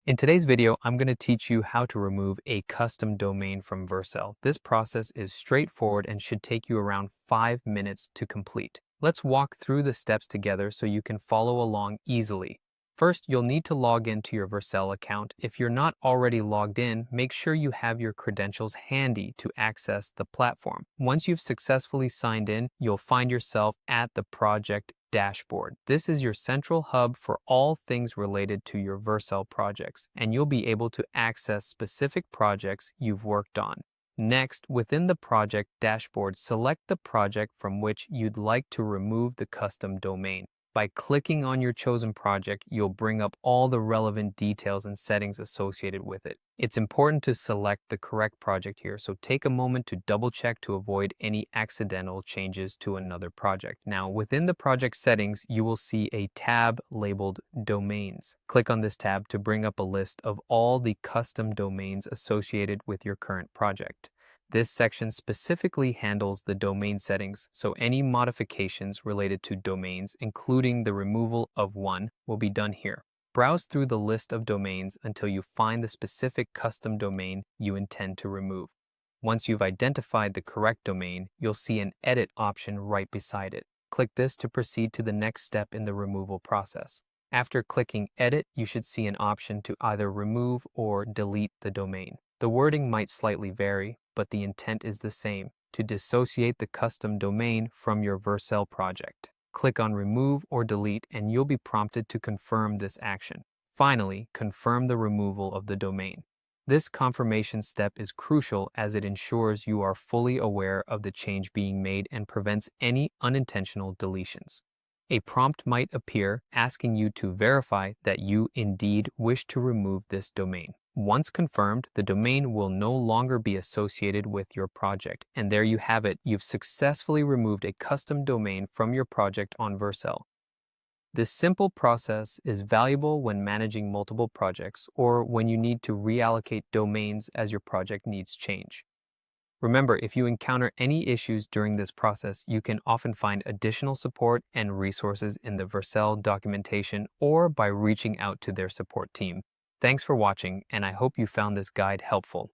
In today's video, I'm going to teach you how to remove a custom domain from Vercel. This process is straightforward and should take you around 5 minutes to complete. Let's walk through the steps together so you can follow along easily. First, you'll need to log into your Vercel account. If you're not already logged in, make sure you have your credentials handy to access the platform. Once you've successfully signed in, you'll find yourself at the project dashboard. This is your central hub for all things related to your Vercel projects, and you'll be able to access specific projects you've worked on. Next, within the project dashboard, select the project from which you'd like to remove the custom domain. By clicking on your chosen project, you'll bring up all the relevant details and settings associated with it. It's important to select the correct project here, so take a moment to double check to avoid any accidental changes to another project. Now, within the project settings, you will see a tab labeled Domains. Click on this tab to bring up a list of all the custom domains associated with your current project. This section specifically handles the domain settings, so any modifications related to domains, including the removal of one, will be done here. Browse through the list of domains until you find the specific custom domain you intend to remove. Once you've identified the correct domain, you'll see an Edit option right beside it. Click this to proceed to the next step in the removal process. After clicking Edit, you should see an option to either remove or delete the domain. The wording might slightly vary, but the intent is the same, to dissociate the custom domain from your Vercel project. Click on Remove or Delete and you'll be prompted to confirm this action. Finally, confirm the removal of the domain. This confirmation step is crucial as it ensures you are fully aware of the change being made and prevents any unintentional deletions. A prompt might appear asking you to verify that you indeed wish to remove this domain. Once confirmed, the domain will no longer be associated with your project. And there you have it. You've successfully removed a custom domain from your project on Vercel. This simple process is valuable when managing multiple projects or when you need to reallocate domains as your project needs change. Remember, if you encounter any issues during this process, you can often find additional support and resources in the Vercel documentation or by reaching out to their support team. Thanks for watching, and I hope you found this guide helpful.